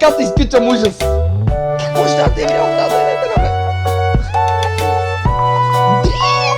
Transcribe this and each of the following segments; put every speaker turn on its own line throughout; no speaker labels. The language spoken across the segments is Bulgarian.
Аз да изпитвам ужас. Как може да те видя от тази елетера, бе? Дрин!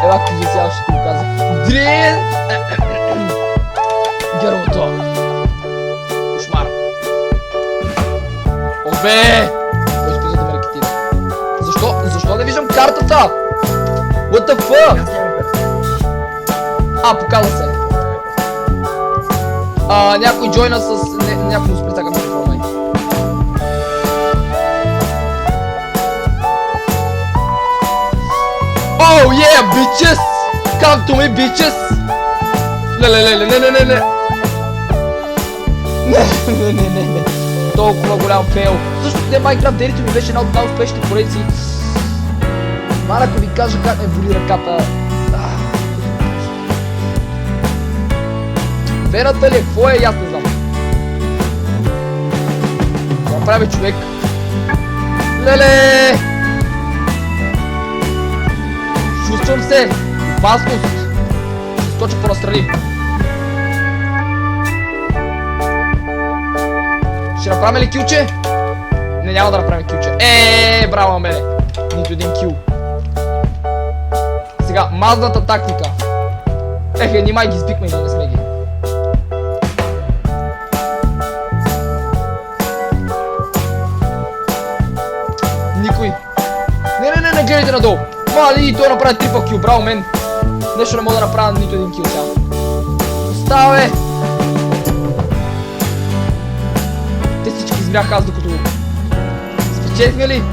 Ева, кажи сега, ще го казах. Дрин! Гърлото. Кошмар. Обе! Кой изпитва да ме рекетира? Защо не виждам картата? What the fuck? Показва се. Някой джойна с... някой му спрецака микрофона. Oh yeah, bitches! Come to me, bitches! Не. Не. Толкова голям фейл. Също не Minecraft Daily ми беше една от най-успешните поредици. Мара, ако ви кажа как ме боли ръката. Вената ли е? Какво е? Аз не знам. Това прави човек. Леле! Чувствам се. Опасност. Ще скоча по-настрани. Ще направим ли килче? Не, няма да направим килче. Браво, мене. Нито един кил. Сега, мазната тактика. Нимай ги избикме, ние не сме ги. Никой. Не гледайте надолу. Мали, той направи трипъл кил, браво мен. Нещо не мога да направя нито един кил сега. Оставе! Те всички измяха аз докато... Спечелихме ли?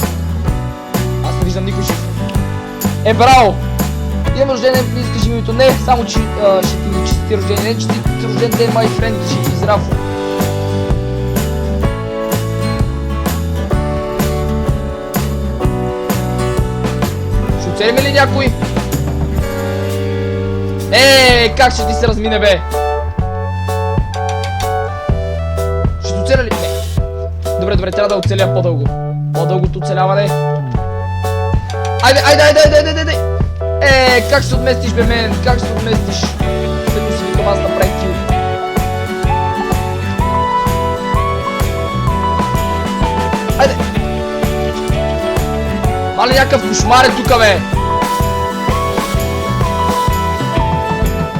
Аз не виждам никой жив. Браво! Имам рождение, не искаш името. Не, само че ще ти чести рождение. Не, че ти рожден ден, my friend, ще ти здраво. Ще оцелиме ли някой? Как ще ти се размине, бе? Ще оцеля ли? Не. Добре, трябва да оцеля по-дълго. По-дългото оцеляване. Айде! Как ще се отместиш, бе, мен? Как ще се отместиш? След си викам аз направих кил. Айде! Мали някакъв кошмар е тука, бе!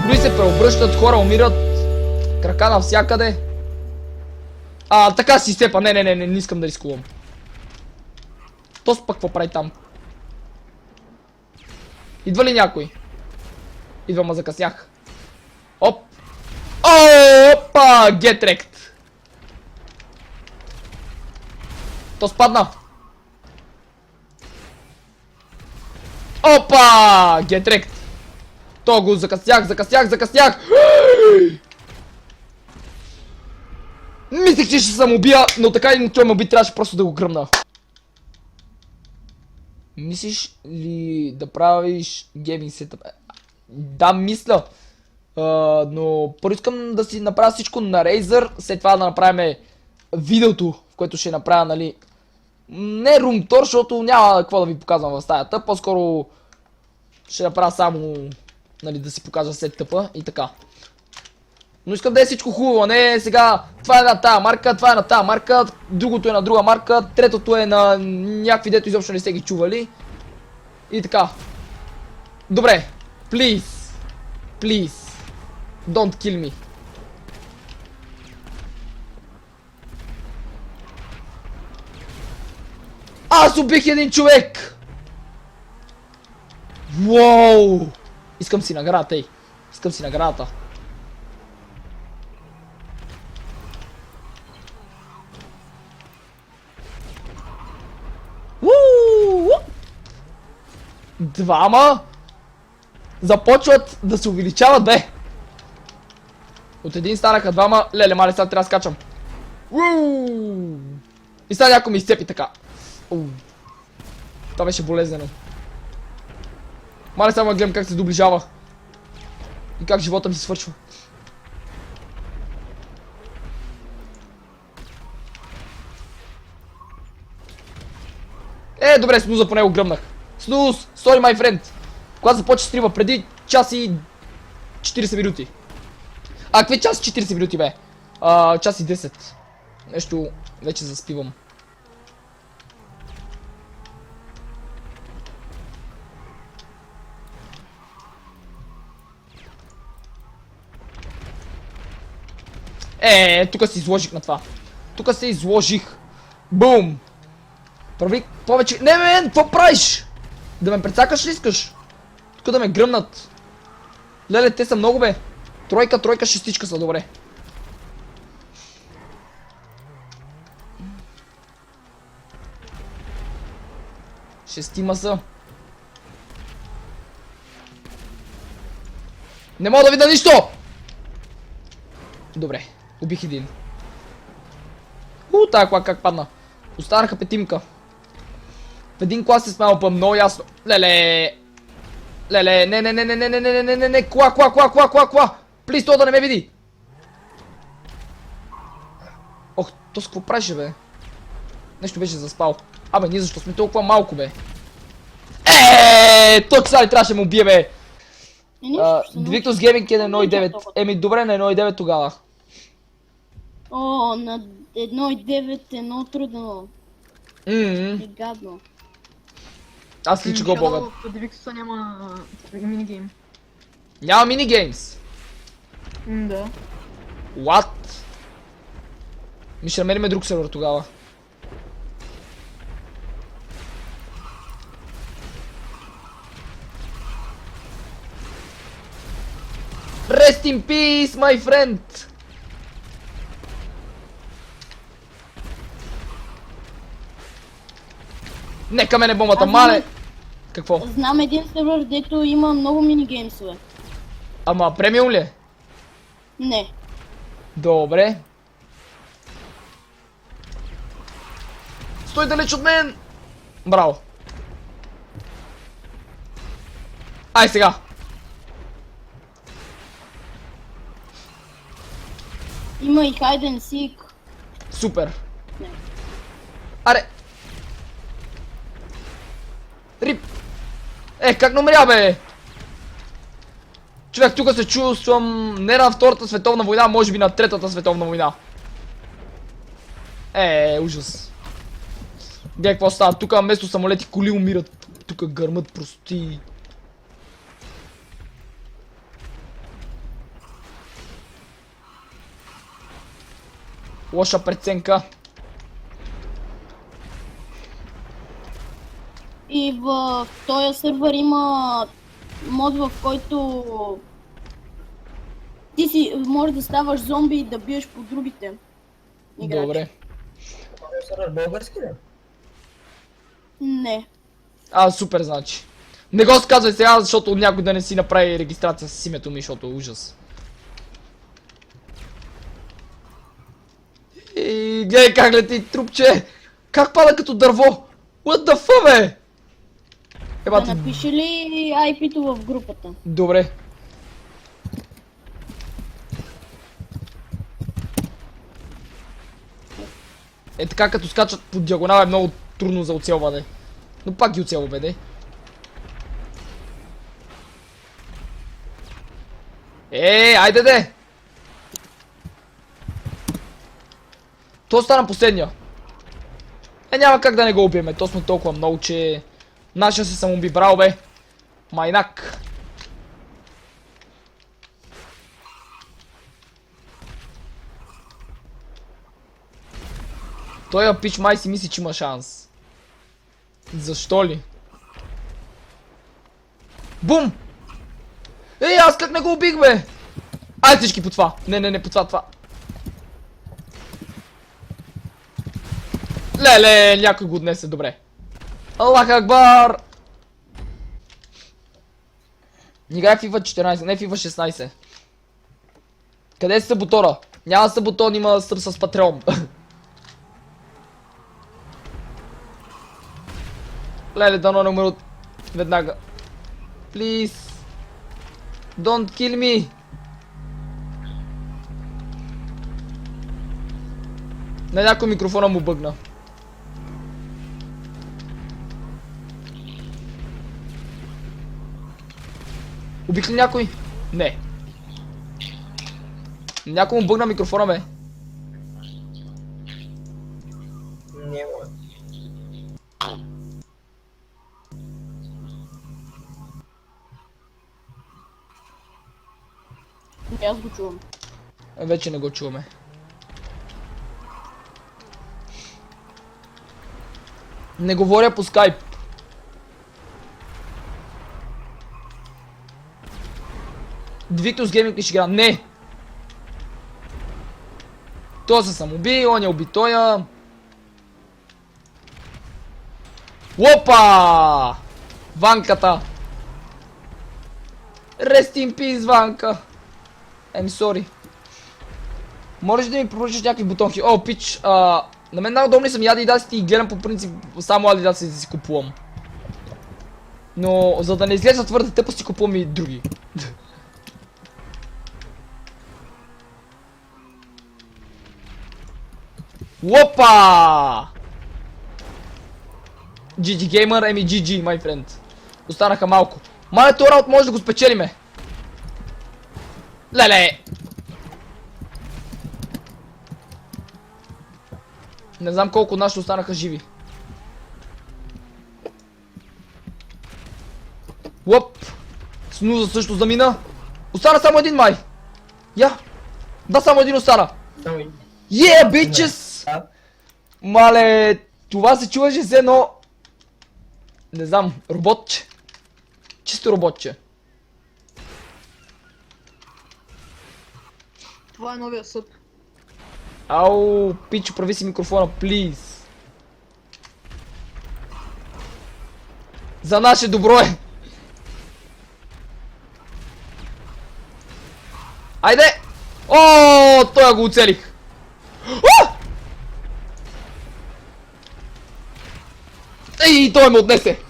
Дори се преобръщат, хора умират. Крака навсякъде. Така си степа. Не искам да рискувам. То пък какво прави там? Идва ли някой? Идва, ма закъснях. Опа! Get wrecked! То спадна! Опа! Get wrecked! То го закъснях! Мислех, че ще съм убия, но така и той ме уби, трябваше просто да го гръмна. Мислиш ли да правиш гейминг сетъп? Да, мисля. Но първо искам да си направя всичко на Razer, след това да направим видеото, в което ще направя, нали... Не румтор, защото няма какво да ви показвам в стаята, по-скоро ще направя само, нали, да си покажа сетъпа и така. Но искам да е всичко хубаво, не сега това е на тая марка, това е на тая марка, другото е на друга марка, третото е на някакви, дето изобщо не сте ги чували. И така. Добре, please, don't kill me. Аз убих един човек! Уоу! Искам си наградата, искам си наградата. Двама започват да се увеличават, бе. От един станаха двама. Леле, мали, сега трябва да скачам. И сега някой ми изцепи така. Това беше болезнено. Мали, само гледам как се доближава. И как живота ми се свършва. Добре, снуза по него гръмнах. Снуз! Sorry, my friend! Когато започва стрима? Преди час и 40 минути. Какви час и 40 минути, бе? Час и 10. Нещо вече заспивам. Тук се изложих на това. Тук се изложих. Бум! Прави повече... Не, мен, какво правиш? Да ме прецакаш ли искаш? Тук да ме гръмнат. Леле, те са много, бе. Тройка, шестичка са, добре. Шестима са. Не мога да видя нищо! Добре, убих един. Тая кола как падна. Останаха петимка. В един клас се смелпа много ясно. Леле, не, кола. Плиз, то да не ме види. Ох, то с какво правеше, бе? Нещо беше заспал. Абе, ние защо сме толкова малко, бе? Точно сега ли трябваше му убие, бе? Victus Gaming е на 1.9. Еми, добре, на 1.9 тогава.
О, на 1.9 е много трудно. И гадно.
Аз лично го бога.
Под Victus няма минигейм.
Няма минигеймс.
Да.
What? Ми ще намерим друг сервер тогава. Rest in peace, my friend! Нека мене бомбата, мале! Какво?
Знам един сервер, дето има много минигеймсове.
Ама премиум ли е?
Не.
Добре. Стой далеч от мен! Браво. Ай сега!
Има и Hide and Seek.
Супер.
Не.
Аре! Рип! Как не умря, бе? Човек, тук се чувствам не на Втората световна война, може би на Третата световна война. Ужас. Гледай какво става, тук вместо самолети коли умират. Тук гърмат прости. Лоша преценка.
И в този сервер има мод, в който ти си може да ставаш зомби и да биеш по другите играчи.
Добре.
Този сервер български ли?
Не.
Супер, значи. Не го сказвай сега, защото някой да не си направи регистрация с името ми, защото е ужас. И гледай как лети трупче! Как пада като дърво? What the fuck, бе?
Да напиши ли IP-то в групата?
Добре. Така като скачат по диагонал е много трудно за оцелване. Но пак ги оцелва, бе, айде де! То стана последния. Няма как да не го убиеме, то сме толкова много, че... Нашия се самоуби, браво, бе! Майнак! Той пич май си мисли, че има шанс. Защо ли? Бум! Аз как не го убих, бе? Ай всички по това! Не, по това. Леле, някой го отнесе, добре. Аллах Акбар! Играй FIFA 14, не FIFA 16. Къде е саботора? Няма саботон, има стъп с Патреон. Леле, дано не умрат веднага. Please. Don't kill me. На някой микрофона му бъгна. Убих ли някой? Не. Някой му бъгна микрофона, бе.
Няма.
Не, аз го чувам.
Вече не го чуваме. Не говоря по скайп. Victus Gaming ли ще игра? Не! Той се самоуби, он я уби тоя. Опа! Ванката! Rest in peace, Ванка! I'm sorry. Можеш да ми препоръчаш някакви бутонки? О, пич, на мен много удобни са ми адидасите и гледам по принцип само адидасите да си купувам. Но за да не изглежда твърде тъпо си купувам и други. Опа! GG Gamer, еми GG, my friend. Останаха малко. Мале, този раут може да го спечелиме. Леле! Не знам колко от нас ще останаха живи. Лоп! Снуза също замина. Остана само един май. Я! Да, само един остана.
Само и...
Yeah, bitches!
А?
Мале, това се чуваше все едно... Не знам, роботче. Чисто роботче.
Това е новия съд.
Ау, пичо, прави си микрофона, please. За наше добро е. Айде! О, той го оцелих. О! Ей, той ме отнесе.